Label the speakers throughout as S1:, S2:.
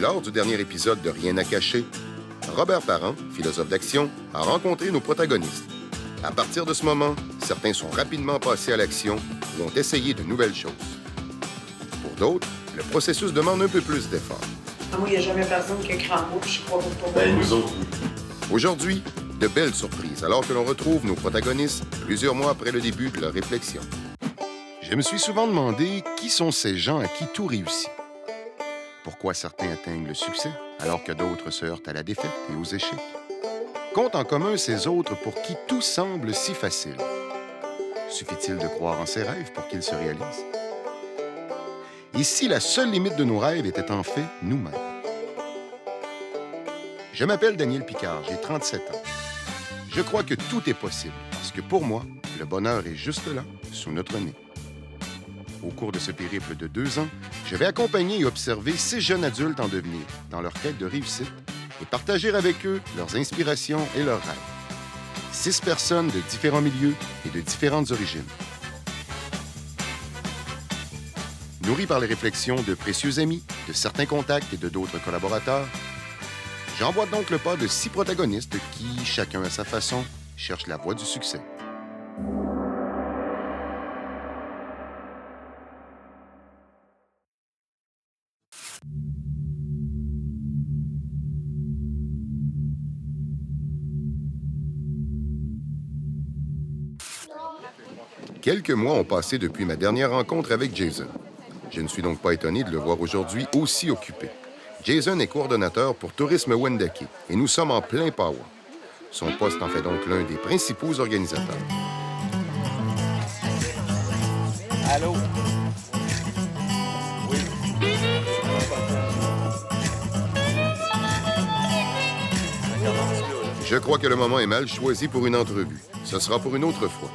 S1: Lors du dernier épisode de Rien à cacher, Robert Parent, philosophe d'action, a rencontré nos protagonistes. À partir de ce moment, certains sont rapidement passés à l'action ou ont essayé de nouvelles choses. Pour d'autres, le processus demande un peu plus d'efforts.
S2: Moi, il n'y a jamais personne qui a écrit en bouche, je crois pas.
S3: Ben, nous autres, oui.
S1: Aujourd'hui, de belles surprises alors que l'on retrouve nos protagonistes plusieurs mois après le début de leur réflexion. Je me suis souvent demandé qui sont ces gens à qui tout réussit. Pourquoi certains atteignent le succès alors que d'autres se heurtent à la défaite et aux échecs? Qu'ont en commun ces autres pour qui tout semble si facile? Suffit-il de croire en ses rêves pour qu'ils se réalisent? Et si la seule limite de nos rêves était en fait nous-mêmes? Je m'appelle Daniel Picard, j'ai 37 ans. Je crois que tout est possible parce que pour moi, le bonheur est juste là, sous notre nez. Au cours de ce périple de 2 ans, je vais accompagner et observer 6 jeunes adultes en devenir dans leur quête de réussite et partager avec eux leurs inspirations et leurs rêves. 6 personnes de différents milieux et de différentes origines. Nourris par les réflexions de précieux amis, de certains contacts et de d'autres collaborateurs, j'emboîte donc le pas de 6 protagonistes qui, chacun à sa façon, cherchent la voie du succès. Quelques mois ont passé depuis ma dernière rencontre avec Jason. Je ne suis donc pas étonné de le voir aujourd'hui aussi occupé. Jason est coordonnateur pour Tourisme Wendake et nous sommes en plein power. Son poste en fait donc l'un des principaux organisateurs.
S3: Allô? Oui.
S1: Je crois que le moment est mal choisi pour une entrevue. Ce sera pour une autre fois.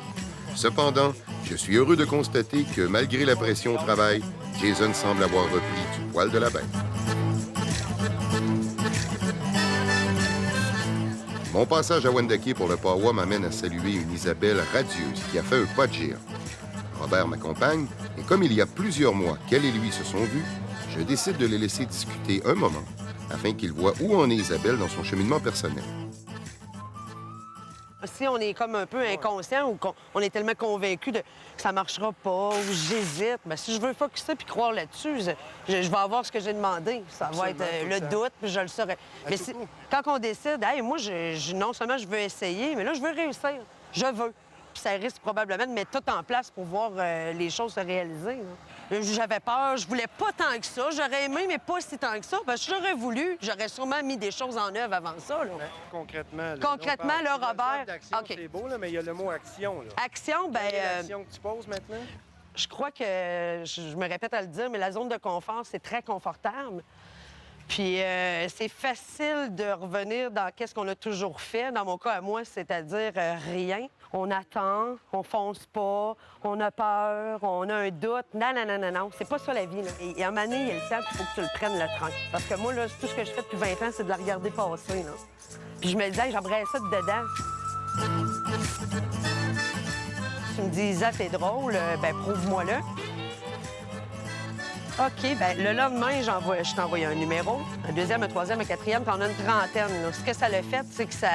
S1: Cependant, je suis heureux de constater que malgré la pression au travail, Jason semble avoir repris du poil de la bête. Mon passage à Wendake pour le Pawa m'amène à saluer une Isabelle radieuse qui a fait un pas de géant. Robert m'accompagne et comme il y a plusieurs mois qu'elle et lui se sont vus, je décide de les laisser discuter un moment afin qu'ils voient où en est Isabelle dans son cheminement personnel.
S2: Si on est comme un peu inconscient ou qu'on est tellement convaincu que ça marchera pas ou j'hésite, bien, si je veux focusser puis croire là-dessus, je vais avoir ce que j'ai demandé. Ça va être le doute, puis je le saurai. Mais quand on décide, hey, moi, non seulement je veux essayer, mais là, je veux réussir. Je veux. Puis ça risque probablement de mettre tout en place pour voir les choses se réaliser. Là. J'avais peur, je voulais pas tant que ça. J'aurais aimé, mais pas si tant que ça. Parce que j'aurais voulu, j'aurais sûrement mis des choses en œuvre avant ça. Là.
S4: Concrètement,
S2: Concrètement, là, Robert...
S4: D'action, okay. C'est beau, là, mais il y a le mot action. Là.
S2: Action, bien...
S4: L'action que tu poses maintenant?
S2: Je crois que, je me répète à le dire, mais la zone de confort, c'est très confortable. Puis c'est facile de revenir dans qu'est-ce qu'on a toujours fait. Dans mon cas, à moi, c'est-à-dire rien. On attend, on fonce pas, on a peur, on a un doute. Non, non, non, non, non. C'est pas ça, la vie. Là. Et à un moment donné, il y a le temps, il faut que tu le prennes, le train. Parce que moi, là, tout ce que je fais depuis 20 ans, c'est de la regarder passer. Là. Puis je me disais, j'aimerais ça de dedans. Tu me dis, Isa, t'es drôle, ben prouve-moi-le. OK, bien, le lendemain, je t'ai envoyé un numéro, un deuxième, un troisième, un quatrième, puis on a une trentaine. Là. Ce que ça l'a fait, c'est que ça...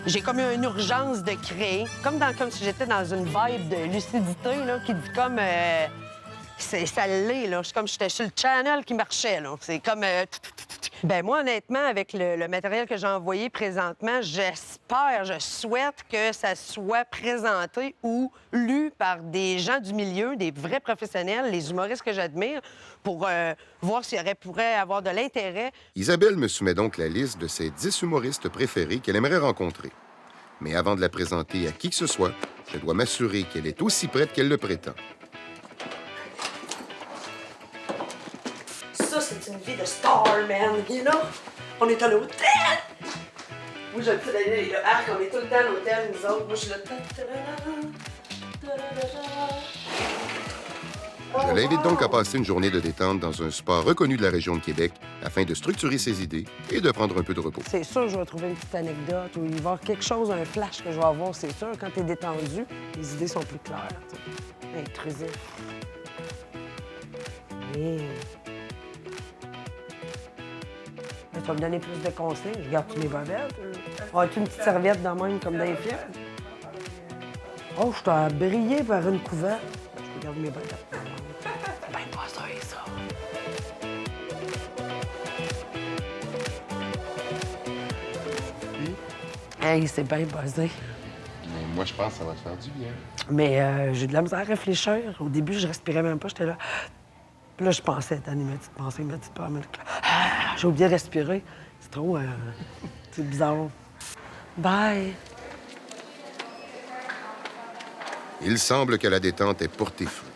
S2: J'ai comme eu une urgence de créer, comme si j'étais dans une vibe de lucidité, là, qui dit comme... ça l'est, là. C'est comme j'étais sur le channel qui marchait, là. C'est comme... Ben moi, honnêtement, avec le matériel que j'ai envoyé présentement, j'espère, je souhaite que ça soit présenté ou lu par des gens du milieu, des vrais professionnels, les humoristes que j'admire, pour voir s'il pourrait avoir de l'intérêt.
S1: Isabelle me soumet donc la liste de ses 10 humoristes préférés qu'elle aimerait rencontrer. Mais avant de la présenter à qui que ce soit, je dois m'assurer qu'elle est aussi prête qu'elle le prétend.
S2: Ça, c'est une vie de star, man, you know? On est à l'hôtel! Moi, je le fais le arc, on est tout le temps à l'hôtel, nous autres. Moi, je le...
S1: Je l'invite donc à passer une journée de détente dans un spa reconnu de la région de Québec afin de structurer ses idées et de prendre un peu de repos.
S2: C'est sûr que je vais trouver une petite anecdote ou il va y avoir quelque chose, un flash que je vais avoir, c'est sûr. Quand tu es détendu, les idées sont plus claires. Intrusif. vas me donner plus de conseils. Je garde tous les bobettes. On a une petite serviette de même, comme dans les films. Oh, je t'ai brillé par une couverte. Je regarde mes bobettes. C'est bien pas ça. Hey, c'est bien buzzé.
S1: Mais moi, je pense que ça va te faire du bien.
S2: Mais j'ai de la misère à réfléchir. Au début, je respirais même pas, j'étais là. Puis là, je pensais, Danny, mes petites pensées, j'ai oublié de respirer. C'est trop... c'est bizarre. Bye!
S1: Il semble que la détente est pour tes fruits.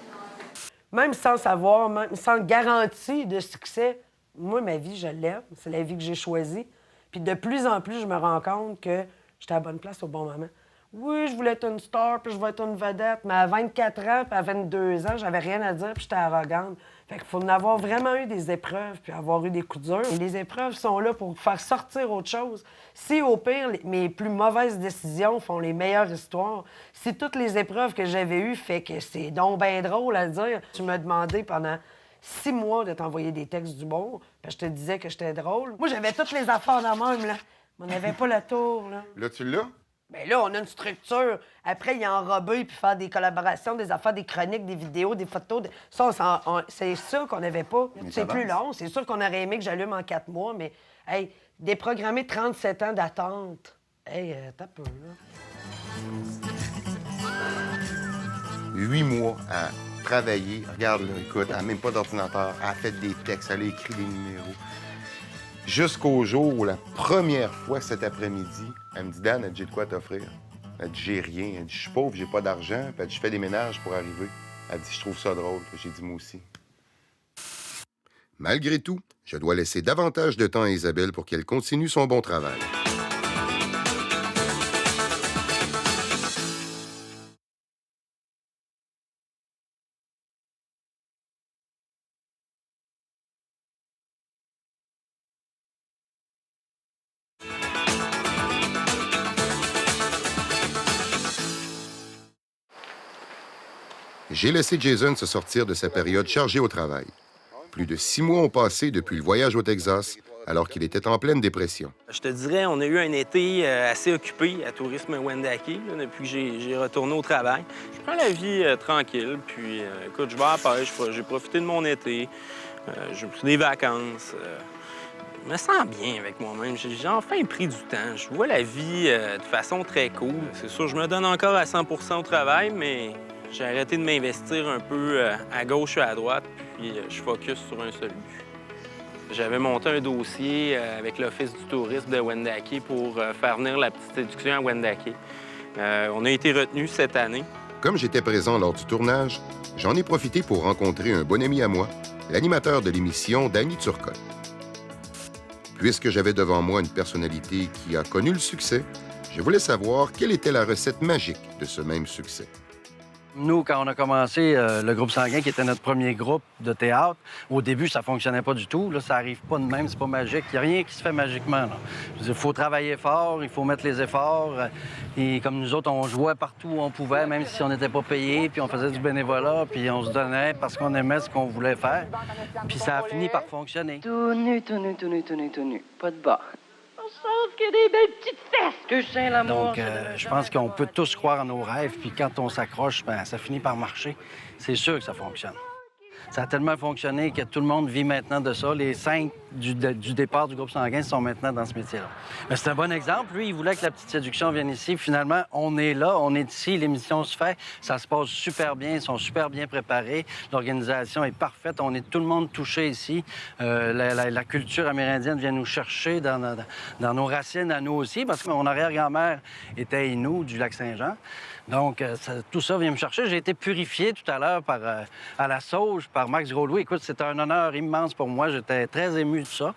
S2: Même sans savoir, même sans garantie de succès, moi, ma vie, je l'aime. C'est la vie que j'ai choisie. Puis de plus en plus, je me rends compte que j'étais à la bonne place au bon moment. Oui, je voulais être une star, puis je vais être une vedette, mais à 24 ans, puis à 22 ans, j'avais rien à dire, puis j'étais arrogante. Fait qu'il faut en avoir vraiment eu des épreuves, puis avoir eu des coups durs. Et les épreuves sont là pour faire sortir autre chose. Si, au pire, mes plus mauvaises décisions font les meilleures histoires, si toutes les épreuves que j'avais eues fait que c'est donc bien drôle à dire, tu m'as demandé pendant 6 mois de t'envoyer des textes d'humour, puis je te disais que j'étais drôle. Moi, j'avais toutes les affaires dans même, là. Mais on n'avait pas le tour, là.
S1: Là, tu l'as?
S2: Bien là, on a une structure. Après, il y a enrober puis faire des collaborations, des affaires, des chroniques, des vidéos, des photos. Ça, c'est sûr qu'on n'avait pas. C'est plus long. C'est sûr qu'on aurait aimé que j'allume en 4 mois, mais, hey, déprogrammer 37 ans d'attente. Hey, t'as peu, là.
S1: 8 mois à travailler. Regarde, là, écoute, elle n'a même pas d'ordinateur. Elle a fait des textes, elle a écrit des numéros. Jusqu'au jour où, la première fois cet après-midi, elle me dit « Dan, j'ai de quoi t'offrir. » Elle dit « J'ai rien. » Elle dit « Je suis pauvre, j'ai pas d'argent. » Puis elle dit « Je fais des ménages pour arriver. » Elle dit « Je trouve ça drôle. » J'ai dit « Moi aussi. » Malgré tout, je dois laisser davantage de temps à Isabelle pour qu'elle continue son bon travail. J'ai laissé Jason se sortir de sa période chargée au travail. Plus de 6 mois ont passé depuis le voyage au Texas, alors qu'il était en pleine dépression.
S3: Je te dirais, on a eu un été assez occupé à Tourisme Wendake, là, depuis que j'ai retourné au travail. Je prends la vie tranquille, puis écoute, je vais à la pêche, j'ai profité de mon été, j'ai pris des vacances. Je me sens bien avec moi-même. J'ai enfin pris du temps. Je vois la vie de façon très cool. C'est sûr, je me donne encore à 100 % au travail, mais j'ai arrêté de m'investir un peu à gauche et à droite, puis je focus sur un seul but. J'avais monté un dossier avec l'Office du tourisme de Wendake pour faire venir la petite séduction à Wendake. On a été retenus cette année.
S1: Comme j'étais présent lors du tournage, j'en ai profité pour rencontrer un bon ami à moi, l'animateur de l'émission, Danny Turcotte. Puisque j'avais devant moi une personnalité qui a connu le succès, je voulais savoir quelle était la recette magique de ce même succès.
S5: Nous, quand on a commencé le groupe Sanguin, qui était notre premier groupe de théâtre, au début, ça fonctionnait pas du tout. Là, ça arrive pas de même, c'est pas magique. Il n'y a rien qui se fait magiquement. Il faut travailler fort, il faut mettre les efforts. Et comme nous autres, on jouait partout où on pouvait, même si on n'était pas payé, puis on faisait du bénévolat, puis on se donnait parce qu'on aimait ce qu'on voulait faire. Puis ça a fini par fonctionner.
S6: Tout nu, tout nu, tout nu, tout nu, tout nu. Pas de bas. Sauf qu'il y a des belles petites fesses. Que je sens l'amour.
S5: Donc, je pense qu'on peut tous croire en nos rêves, puis quand on s'accroche, ben, ça finit par marcher. C'est sûr que ça fonctionne. Ça a tellement fonctionné que tout le monde vit maintenant de ça. Les 5 du départ du groupe Sanguin sont maintenant dans ce métier-là. Mais c'est un bon exemple. Lui, il voulait que la petite séduction vienne ici. Finalement, on est là, on est ici, l'émission se fait. Ça se passe super bien, ils sont super bien préparés. L'organisation est parfaite. On est tout le monde touché ici. La culture amérindienne vient nous chercher dans nos racines à nous aussi, parce que mon arrière-grand-mère était Innu du Lac-Saint-Jean. Donc, tout ça vient me chercher. J'ai été purifié tout à l'heure à la sauge par Max Gros-Louis. Écoute, c'était un honneur immense pour moi. J'étais très ému de ça.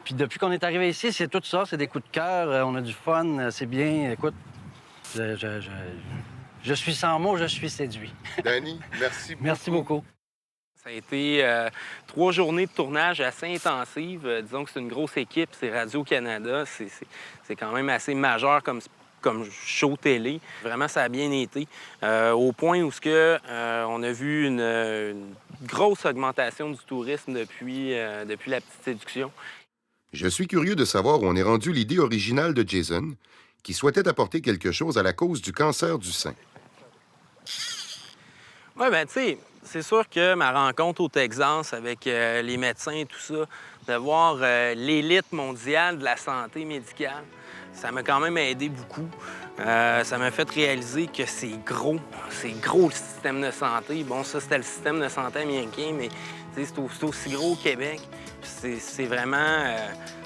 S5: Puis depuis qu'on est arrivé ici, c'est tout ça. C'est des coups de cœur. On a du fun. C'est bien. Écoute, je suis sans mots. Je suis séduit.
S1: Danny, merci beaucoup.
S5: Merci beaucoup.
S3: Ça a été 3 journées de tournage assez intensives. Disons que c'est une grosse équipe. C'est Radio-Canada. C'est quand même assez majeur comme show télé. Vraiment, ça a bien été. Au point où on a vu une grosse augmentation du tourisme depuis la petite séduction.
S1: Je suis curieux de savoir où on est rendu l'idée originale de Jason, qui souhaitait apporter quelque chose à la cause du cancer du sein.
S3: Oui, bien, tu sais, c'est sûr que ma rencontre au Texas avec les médecins et tout ça, de voir l'élite mondiale de la santé médicale, ça m'a quand même aidé beaucoup. Ça m'a fait réaliser que c'est gros le système de santé. Bon, ça, c'était le système de santé américain, mais c'est aussi gros au Québec. C'est vraiment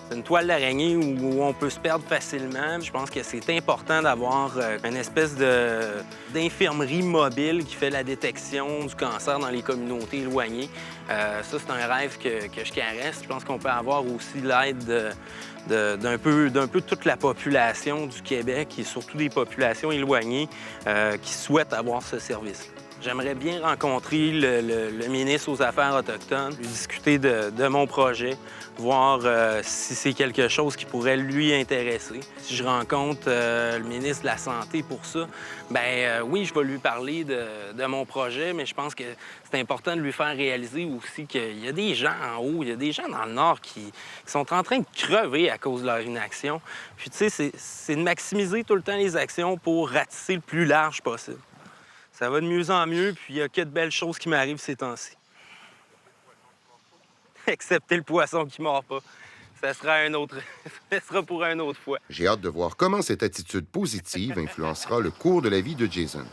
S3: c'est une toile d'araignée où on peut se perdre facilement. Je pense que c'est important d'avoir une espèce d'infirmerie mobile qui fait la détection du cancer dans les communautés éloignées. Ça, c'est un rêve que je caresse. Je pense qu'on peut avoir aussi l'aide d'un peu toute la population du Québec et surtout des populations éloignées qui souhaitent avoir ce service. J'aimerais bien rencontrer le ministre aux Affaires autochtones, lui discuter de mon projet, voir si c'est quelque chose qui pourrait lui intéresser. Si je rencontre le ministre de la Santé pour ça, bien oui, je vais lui parler de mon projet, mais je pense que c'est important de lui faire réaliser aussi qu'il y a des gens en haut, il y a des gens dans le Nord qui sont en train de crever à cause de leur inaction. Puis tu sais, c'est de maximiser tout le temps les actions pour ratisser le plus large possible. Ça va de mieux en mieux, puis il n'y a que de belles choses qui m'arrivent ces temps-ci. Excepté le poisson qui ne mord pas. Ça sera pour une autre fois.
S1: J'ai hâte de voir comment cette attitude positive influencera le cours de la vie de Jason.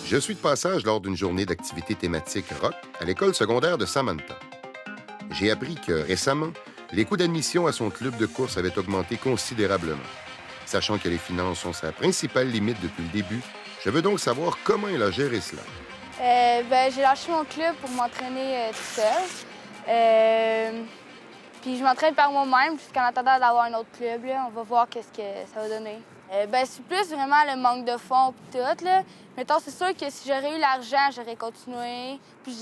S1: Je suis de passage lors d'une journée d'activité thématique rock à l'école secondaire de Samantha. J'ai appris que, récemment, les coûts d'admission à son club de course avaient augmenté considérablement. Sachant que les finances sont sa principale limite depuis le début, je veux donc savoir comment elle a géré cela.
S7: J'ai lâché mon club pour m'entraîner tout seul. Puis je m'entraîne par moi-même jusqu'en attendant d'avoir un autre club. Là. On va voir qu'est-ce que ça va donner. C'est plus vraiment le manque de fonds et tout. Là. Mettons, c'est sûr que si j'aurais eu l'argent, j'aurais continué. Puis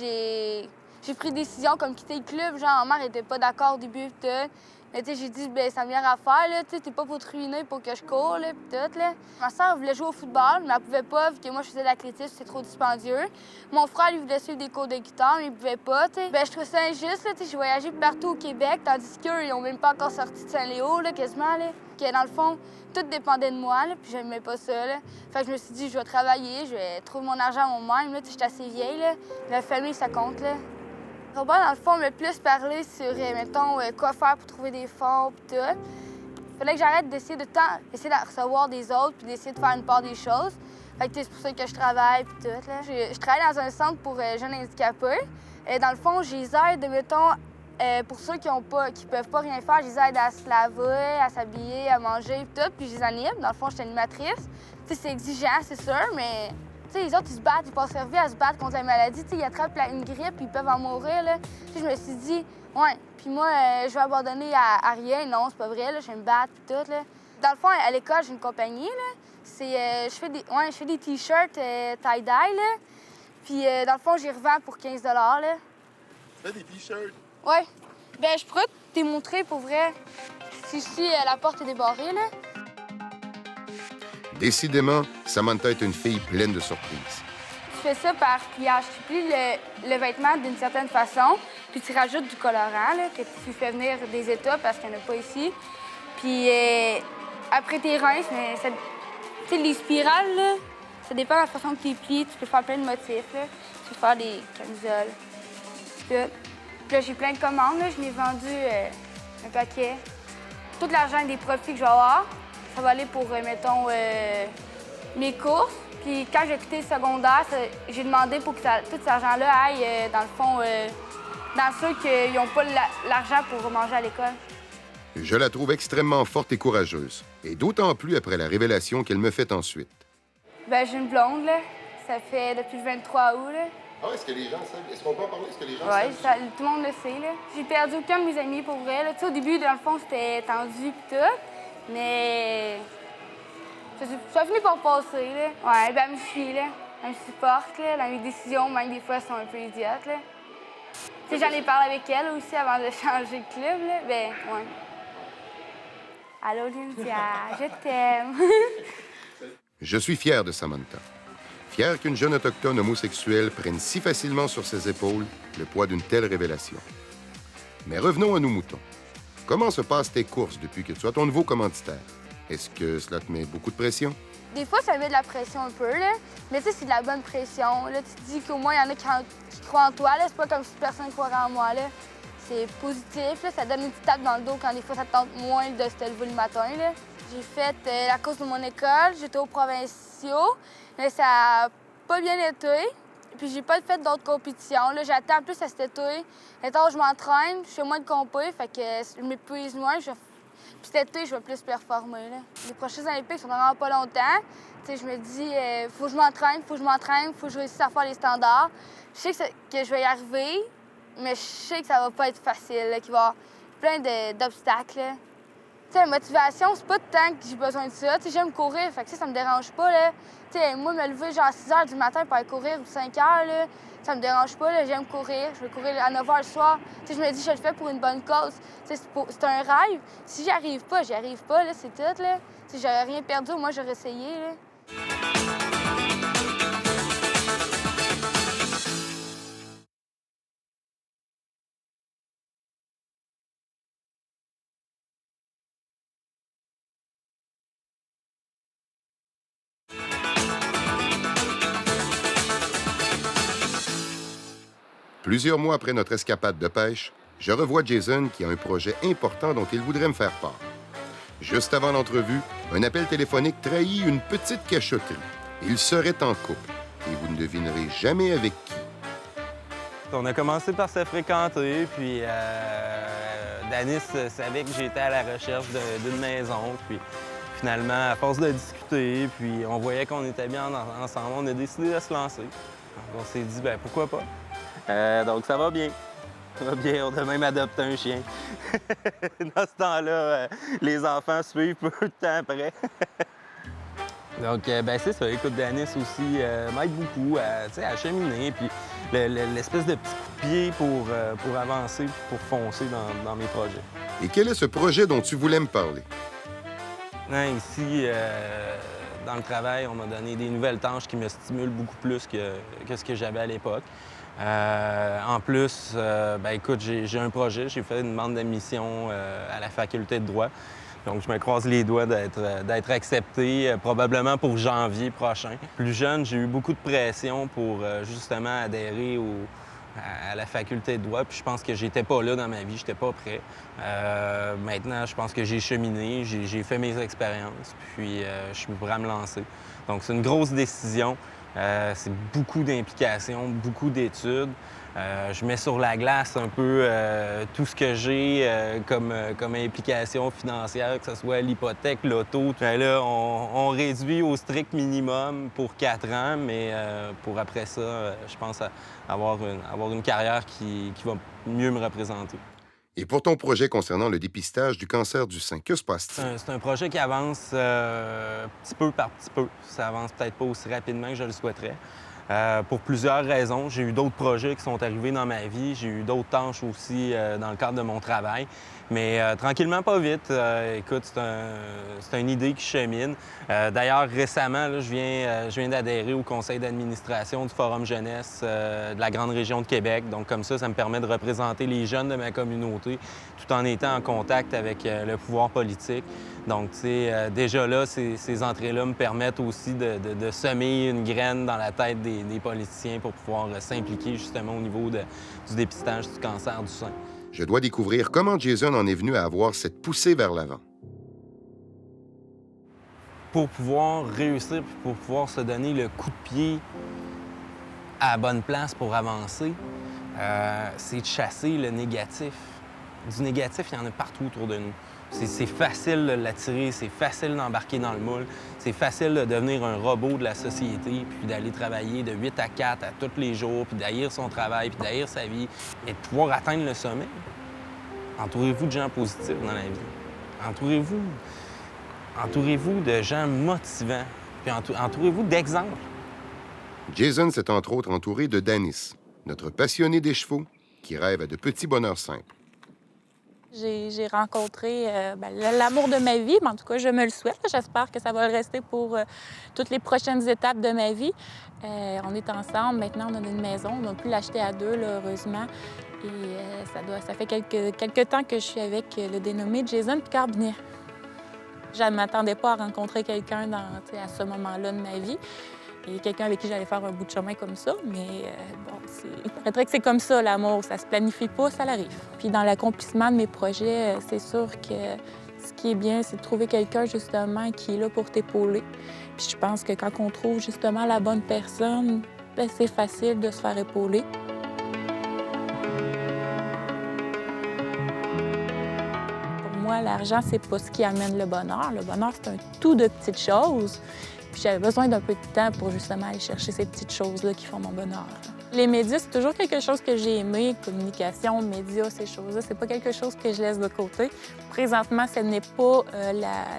S7: j'ai pris des décisions comme quitter le club. Genre, ma mère n'était pas d'accord au début et tout. Mais j'ai dit, ça me vient à faire, là. T'es pas pour te ruiner pour que je cours, là, pis tout, là. Ma soeur voulait jouer au football, mais elle pouvait pas, vu que moi, je faisais de l'athlétisme, c'était trop dispendieux. Mon frère, lui, voulait suivre des cours de guitare, mais il pouvait pas, tu sais. Je trouvais ça injuste, là. J'ai voyagé partout au Québec, tandis qu'eux, ils ont même pas encore sorti de Saint-Léo, là, quasiment, là. Que dans le fond, tout dépendait de moi, là, puis j'aimais pas ça, là. Fait que je me suis dit, je vais travailler, je vais trouver mon argent moi-même, là. J'étais assez vieille, là. La famille, ça compte, là. Robert, dans le fond, m'a plus parlé sur, mettons, quoi faire pour trouver des fonds et tout. Il fallait que j'arrête d'essayer de recevoir des autres puis d'essayer de faire une part des choses. Fait que c'est pour ça que je travaille puis tout. Là. Je travaille dans un centre pour jeunes handicapés. Et dans le fond, je les aide, mettons, pour ceux qui peuvent pas rien faire, je les aide à se laver, à s'habiller, à manger et tout, puis je les anime. Dans le fond, je suis animatrice. Tu sais, c'est exigeant, c'est sûr, mais... T'sais, les autres, ils se battent, ils passent leur vie à se battre contre la maladie. T'sais, ils attrapent une grippe, ils peuvent en mourir. Là. Je me suis dit, ouais, puis moi, je vais abandonner à rien. Non, c'est pas vrai, là, je vais me battre, puis tout. Là. Dans le fond, à l'école, j'ai une compagnie. Là. Je fais des T-shirts tie-dye. Là. Puis, dans le fond, j'y revends pour 15 là.
S1: Tu fais des T-shirts?
S7: Ouais. Je pourrais te montrer, pour vrai, si la porte est débarrée, là.
S1: Décidément, Samantha est une fille pleine de surprises.
S7: Tu fais ça par pliage. Tu plies le vêtement d'une certaine façon, puis tu rajoutes du colorant, là, que tu fais venir des États parce qu'il n'y en a pas ici. Puis après, tes rinces, mais tu sais, les spirales, là, ça dépend de la façon que tu les plies. Tu peux faire plein de motifs, là. Tu peux faire des camisoles, tout. Puis là, j'ai plein de commandes, là. Je l'ai vendu un paquet. Tout l'argent des profits que je vais avoir, ça va aller pour, mettons, mes courses. Puis quand j'ai quitté le secondaire, j'ai demandé pour que tout cet argent-là aille, dans le fond, dans ceux qui n'ont pas l'argent pour manger à l'école.
S1: Je la trouve extrêmement forte et courageuse, et d'autant plus après la révélation qu'elle me fait ensuite.
S7: J'ai une blonde, là. Ça fait depuis le 23 août, là.
S1: Ah, est-ce que les gens savent? Est-ce qu'on peut en parler? Est-ce que les gens
S7: savent? Oui, tout le monde le sait, là. J'ai perdu aucun de mes amis, pour vrai, là. Tu sais, au début, dans le fond, c'était tendu et tout. Mais ça a fini par passer, là. Ouais, elle me suit, là. Elle me supporte, là. Dans mes décisions, même des fois, elles sont un peu idiotes, là. Tu sais, j'en ai parlé avec elle aussi avant de changer de club, là. Ouais. Allô, Lyndia, je t'aime.
S1: Je suis fier de Samantha. fier qu'une jeune autochtone homosexuelle prenne si facilement sur ses épaules le poids d'une telle révélation. Mais revenons à nos moutons. Comment se passent tes courses depuis que tu as ton nouveau commanditaire? Est-ce que cela te met beaucoup de pression?
S7: Des fois, ça met de la pression un peu, là. Mais tu sais, c'est de la bonne pression. Là, tu te dis qu'au moins, il y en a qui croient en toi, là. C'est pas comme si personne ne croirait en moi, là. C'est positif, là. Ça donne une petite tape dans le dos quand des fois, ça te tente moins de se lever le matin, là. J'ai fait la course de mon école. J'étais aux provinciaux. Mais ça a pas bien été. Puis j'ai pas fait d'autres compétitions, là. J'attends plus à cet été. L'été, je m'entraîne. Je fais moins de compé, fait que je m'épuise moins. Puis cet été, je vais plus performer, là. Les prochains Olympiques sont vraiment pas longtemps. Tu sais, je me dis, faut que je m'entraîne, faut que je réussisse à faire les standards. Je sais que je vais y arriver, mais je sais que ça va pas être facile, là, qu'il va y avoir plein d'obstacles, là. Tu sais, la motivation, c'est pas tant que j'ai besoin de ça. Tu sais, j'aime courir, fait que ça me dérange pas, là. Tu sais, moi, me lever genre à 6 h du matin pour aller courir ou 5 h, là, ça me dérange pas, là. J'aime courir. Je vais courir à 9 h le soir. Tu sais, je me dis, je le fais pour une bonne cause. Tu sais, c'est un rêve. Si j'y arrive pas, là, c'est tout, là. Tu sais, j'aurais rien perdu, moi, j'aurais essayé, là.
S1: Plusieurs mois après notre escapade de pêche, je revois Jason qui a un projet important dont il voudrait me faire part. Juste avant l'entrevue, un appel téléphonique trahit une petite cachotterie. Il serait en couple et vous ne devinerez jamais avec qui.
S3: On a commencé par se fréquenter, puis Danis savait que j'étais à la recherche d'une maison. Puis finalement, à force de discuter, puis on voyait qu'on était bien ensemble, on a décidé de se lancer. Donc, on s'est dit, ben pourquoi pas? Donc ça va bien. Ça va bien, on a même adopté un chien. Dans ce temps-là, les enfants suivent peu de temps après. Donc, ben c'est ça. Écoute, Danis aussi m'aide beaucoup à cheminer, puis l'espèce de petit coup de pied pour avancer, pour foncer dans mes projets.
S1: Et quel est ce projet dont tu voulais me parler?
S3: Ici, dans le travail, on m'a donné des nouvelles tâches qui me stimulent beaucoup plus que ce que j'avais à l'époque. En plus, ben écoute, j'ai un projet, j'ai fait une demande d'admission à la faculté de droit. Donc, je me croise les doigts d'être accepté, probablement pour janvier prochain. Plus jeune, j'ai eu beaucoup de pression pour justement adhérer à la faculté de droit. Puis je pense que j'étais pas là dans ma vie, j'étais pas prêt. Maintenant, je pense que j'ai cheminé, j'ai fait mes expériences, puis je suis prêt à me lancer. Donc, c'est une grosse décision. C'est beaucoup d'implications, beaucoup d'études. Je mets sur la glace un peu tout ce que j'ai comme implication financière, que ce soit l'hypothèque, l'auto. Là, on réduit au strict minimum pour 4 ans, mais pour après ça, je pense avoir une carrière qui va mieux me représenter.
S1: Et pour ton projet concernant le dépistage du cancer du sein, que se passe-t-il?
S3: C'est un projet qui avance petit peu par petit peu. Ça avance peut-être pas aussi rapidement que je le souhaiterais. Pour plusieurs raisons. J'ai eu d'autres projets qui sont arrivés dans ma vie. J'ai eu d'autres tâches aussi dans le cadre de mon travail. Mais tranquillement, pas vite. Écoute, c'est une idée qui chemine. D'ailleurs, récemment, là, je viens d'adhérer au conseil d'administration du Forum jeunesse de la grande région de Québec. Donc, comme ça me permet de représenter les jeunes de ma communauté tout en étant en contact avec le pouvoir politique. Donc, tu sais, déjà là, ces entrées-là me permettent aussi de semer une graine dans la tête des politiciens pour pouvoir s'impliquer justement au niveau du dépistage du cancer du sein.
S1: Je dois découvrir comment Jason en est venu à avoir cette poussée vers l'avant.
S3: Pour pouvoir réussir, pour pouvoir se donner le coup de pied à la bonne place pour avancer, c'est de chasser le négatif. Du négatif, il y en a partout autour de nous. C'est facile de l'attirer, c'est facile d'embarquer dans le moule, c'est facile de devenir un robot de la société, puis d'aller travailler de 8 à 4 à tous les jours, puis d'haïr son travail, puis d'haïr sa vie, et de pouvoir atteindre le sommet. Entourez-vous de gens positifs dans la vie. Entourez-vous de gens motivants, puis entourez-vous d'exemples.
S1: Jason s'est entre autres entouré de Danis, notre passionné des chevaux qui rêve à de petits bonheurs simples.
S8: J'ai rencontré l'amour de ma vie, mais en tout cas, je me le souhaite. J'espère que ça va le rester pour toutes les prochaines étapes de ma vie. On est ensemble. Maintenant, on a une maison. On a pu l'acheter à deux, là, heureusement. Et ça fait quelques temps que je suis avec le dénommé Jason Picard-Binet. Je ne m'attendais pas à rencontrer quelqu'un à ce moment-là de ma vie. Et quelqu'un avec qui j'allais faire un bout de chemin comme ça. Mais il paraîtrait que c'est comme ça, l'amour. Ça se planifie pas, ça l'arrive. Puis dans l'accomplissement de mes projets, c'est sûr que ce qui est bien, c'est de trouver quelqu'un, justement, qui est là pour t'épauler. Puis je pense que quand on trouve, justement, la bonne personne, c'est facile de se faire épauler. Pour moi, l'argent, c'est pas ce qui amène le bonheur. Le bonheur, c'est un tout de petites choses. Puis j'avais besoin d'un peu de temps pour justement aller chercher ces petites choses-là qui font mon bonheur. Les médias, c'est toujours quelque chose que j'ai aimé. Communication, médias, ces choses-là, c'est pas quelque chose que je laisse de côté. Présentement, ce n'est pas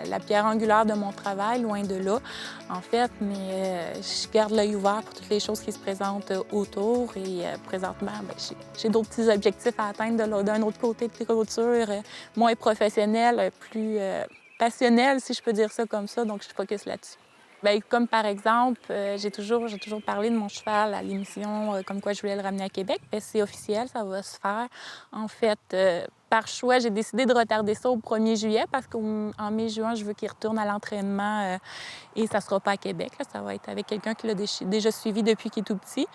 S8: la pierre angulaire de mon travail, loin de là, en fait, mais je garde l'œil ouvert pour toutes les choses qui se présentent autour. Et présentement, j'ai d'autres petits objectifs à atteindre d'un autre côté de clôture, moins professionnel, plus passionnel, si je peux dire ça comme ça, donc je focus là-dessus. Bien, comme par exemple, j'ai toujours parlé de mon cheval à l'émission comme quoi je voulais le ramener à Québec. Bien, c'est officiel, ça va se faire. En fait, par choix, j'ai décidé de retarder ça au 1er juillet parce qu'en mai-juin, je veux qu'il retourne à l'entraînement et ça ne sera pas à Québec. Là. Ça va être avec quelqu'un qui l'a déjà suivi depuis qu'il est tout petit.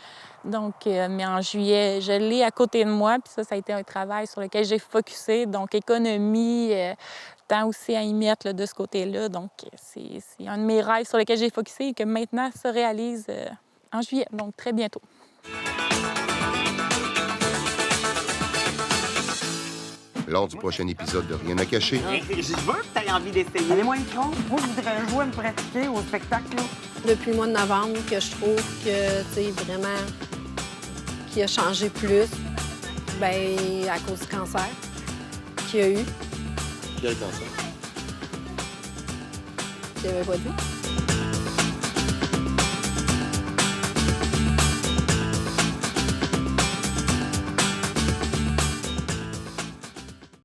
S8: Donc, mais en juillet, je l'ai à côté de moi. Puis ça a été un travail sur lequel j'ai focusé. Donc, économie, temps aussi à y mettre là, de ce côté-là. Donc, c'est un de mes rêves sur lequel j'ai focusé et que maintenant se réalise en juillet, donc très bientôt.
S1: Lors du prochain épisode de Rien à cacher,
S9: Je veux que tu aies envie d'essayer.
S2: Allez, moi, Yvon, moi, je voudrais jouer, me pratiquer au spectacle. Là.
S10: Depuis le mois de novembre, que je trouve que, tu sais, vraiment, qu'il a changé plus, bien, à cause du cancer qu'il a eu.
S4: Quel cancer?
S10: Qu'il n'avait pas dit.